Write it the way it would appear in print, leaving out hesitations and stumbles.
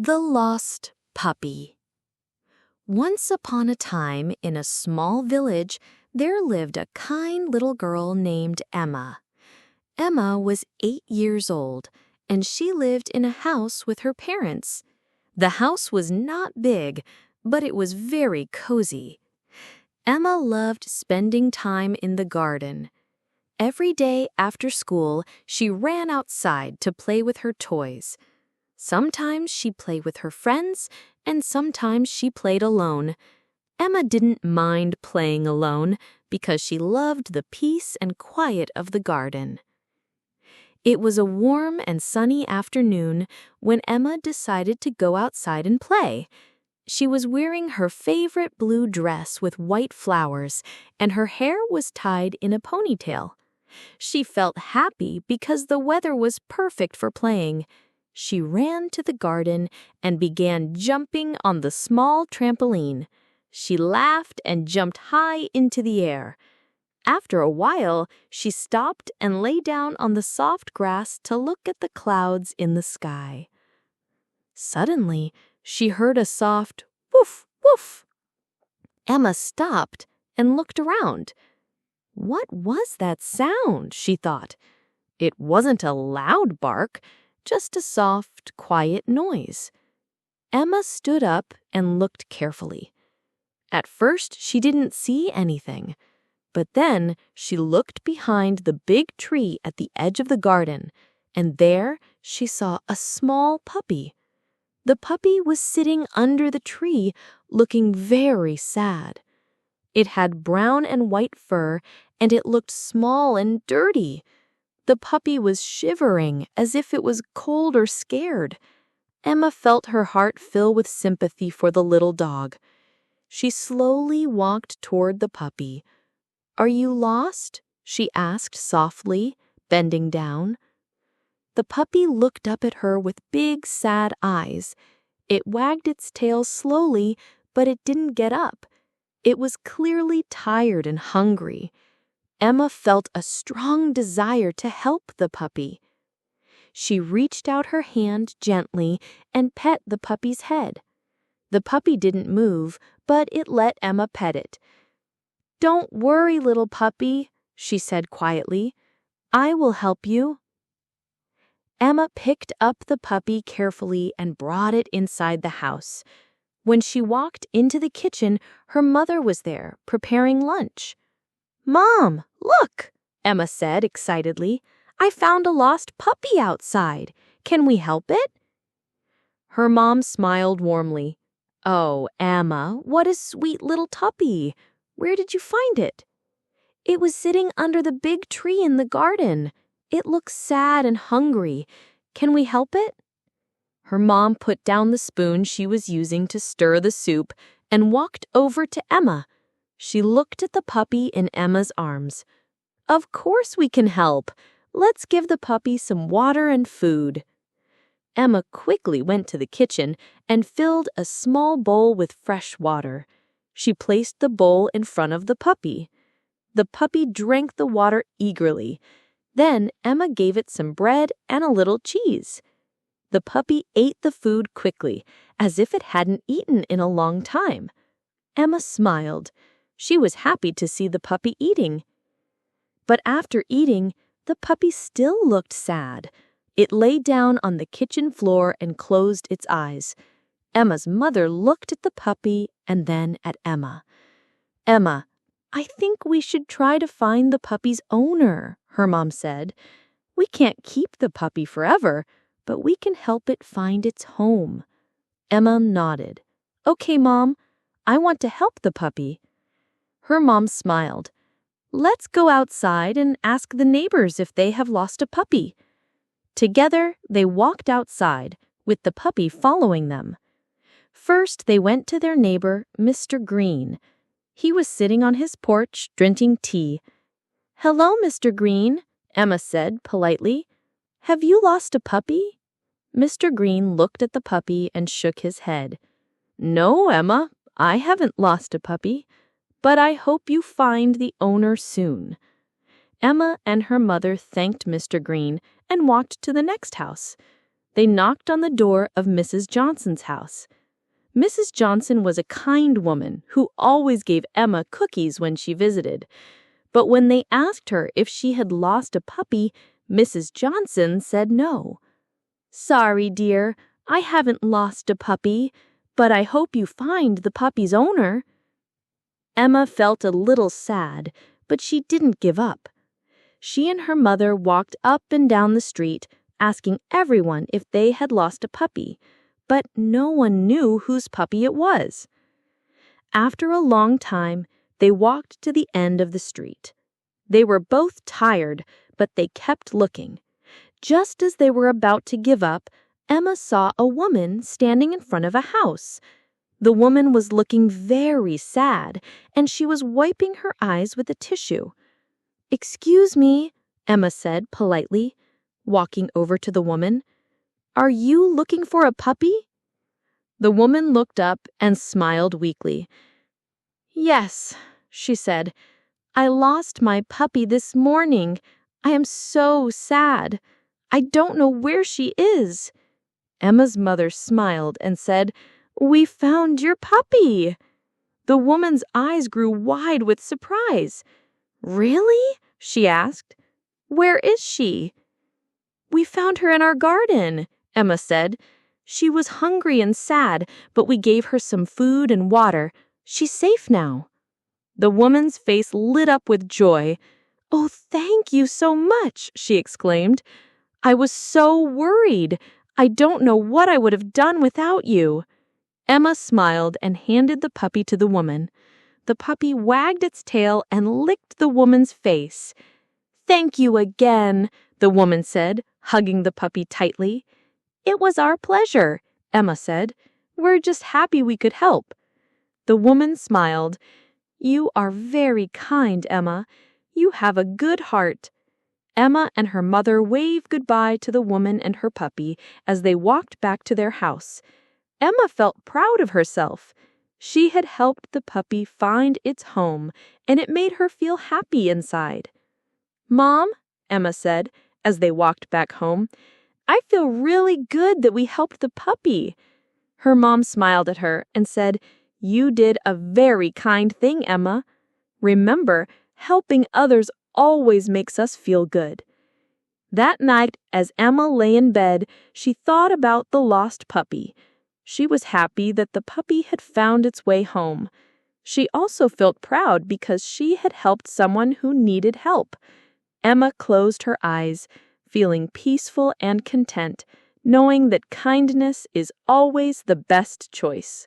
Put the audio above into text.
The Lost Puppy. Once upon a time, in a small village, there lived a kind little girl named Emma. Emma was 8 years old, and she lived in a house with her parents. The house was not big, but it was very cozy. Emma loved spending time in the garden. Every day after school, she ran outside to play with her toys. Sometimes she played with her friends, and sometimes she played alone. Emma didn't mind playing alone because she loved the peace and quiet of the garden. It was a warm and sunny afternoon when Emma decided to go outside and play. She was wearing her favorite blue dress with white flowers, and her hair was tied in a ponytail. She felt happy because the weather was perfect for playing. She ran to the garden and began jumping on the small trampoline. She laughed and jumped high into the air. After a while, she stopped and lay down on the soft grass to look at the clouds in the sky. Suddenly, she heard a soft woof, woof. Emma stopped and looked around. What was that sound? She thought. It wasn't a loud bark, just a soft, quiet noise. Emma stood up and looked carefully. At first, she didn't see anything, but then she looked behind the big tree at the edge of the garden, and there she saw a small puppy. The puppy was sitting under the tree, looking very sad. It had brown and white fur, and it looked small and dirty. The puppy was shivering as if it was cold or scared. Emma felt her heart fill with sympathy for the little dog. She slowly walked toward the puppy. "Are you lost?" she asked softly, bending down. The puppy looked up at her with big, sad eyes. It wagged its tail slowly, but it didn't get up. It was clearly tired and hungry. Emma felt a strong desire to help the puppy. She reached out her hand gently and pet the puppy's head. The puppy didn't move, but it let Emma pet it. "Don't worry, little puppy," she said quietly. "I will help you." Emma picked up the puppy carefully and brought it inside the house. When she walked into the kitchen, her mother was there, preparing lunch. "Mom, look," Emma said excitedly. "I found a lost puppy outside. Can we help it?" Her mom smiled warmly. "Oh, Emma, what a sweet little tuppy. Where did you find it?" "It was sitting under the big tree in the garden. It looks sad and hungry. Can we help it?" Her mom put down the spoon she was using to stir the soup and walked over to Emma. She looked at the puppy in Emma's arms. "Of course we can help. Let's give the puppy some water and food." Emma quickly went to the kitchen and filled a small bowl with fresh water. She placed the bowl in front of the puppy. The puppy drank the water eagerly. Then Emma gave it some bread and a little cheese. The puppy ate the food quickly, as if it hadn't eaten in a long time. Emma smiled. She was happy to see the puppy eating. But after eating, the puppy still looked sad. It lay down on the kitchen floor and closed its eyes. Emma's mother looked at the puppy and then at Emma. "Emma, I think we should try to find the puppy's owner," her mom said. "We can't keep the puppy forever, but we can help it find its home." Emma nodded. "Okay, Mom, I want to help the puppy." Her mom smiled. "Let's go outside and ask the neighbors if they have lost a puppy." Together, they walked outside, with the puppy following them. First, they went to their neighbor, Mr. Green. He was sitting on his porch, drinking tea. "Hello, Mr. Green," Emma said politely. "Have you lost a puppy?" Mr. Green looked at the puppy and shook his head. "No, Emma, I haven't lost a puppy. But I hope you find the owner soon." Emma and her mother thanked Mr. Green and walked to the next house. they knocked on the door of Mrs. Johnson's house. Mrs. Johnson was a kind woman who always gave Emma cookies when she visited. But when they asked her if she had lost a puppy, Mrs. Johnson said no. "Sorry, dear, I haven't lost a puppy, but I hope you find the puppy's owner." Emma felt a little sad, but she didn't give up. She and her mother walked up and down the street, asking everyone if they had lost a puppy, but no one knew whose puppy it was. After a long time, they walked to the end of the street. They were both tired, but they kept looking. Just as they were about to give up, Emma saw a woman standing in front of a house. The woman was looking very sad, and she was wiping her eyes with a tissue. "Excuse me," Emma said politely, walking over to the woman. "Are you looking for a puppy?" The woman looked up and smiled weakly. "Yes," she said. "I lost my puppy this morning. I am so sad. I don't know where she is." Emma's mother smiled and said, "We found your puppy." The woman's eyes grew wide with surprise. "Really?" she asked. "Where is she?" "We found her in our garden," Emma said. "She was hungry and sad, but we gave her some food and water. She's safe now." The woman's face lit up with joy. "Oh, thank you so much," she exclaimed. "I was so worried. I don't know what I would have done without you." Emma smiled and handed the puppy to the woman. The puppy wagged its tail and licked the woman's face. "Thank you again," the woman said, hugging the puppy tightly. "It was our pleasure," Emma said. "We're just happy we could help." The woman smiled. "You are very kind, Emma. You have a good heart." Emma and her mother waved goodbye to the woman and her puppy as they walked back to their house. Emma felt proud of herself. She had helped the puppy find its home, and it made her feel happy inside. "Mom," Emma said, as they walked back home, "I feel really good that we helped the puppy." Her mom smiled at her and said, "You did a very kind thing, Emma. Remember, helping others always makes us feel good." That night, as Emma lay in bed, she thought about the lost puppy. She was happy that the puppy had found its way home. She also felt proud because she had helped someone who needed help. Emma closed her eyes, feeling peaceful and content, knowing that kindness is always the best choice.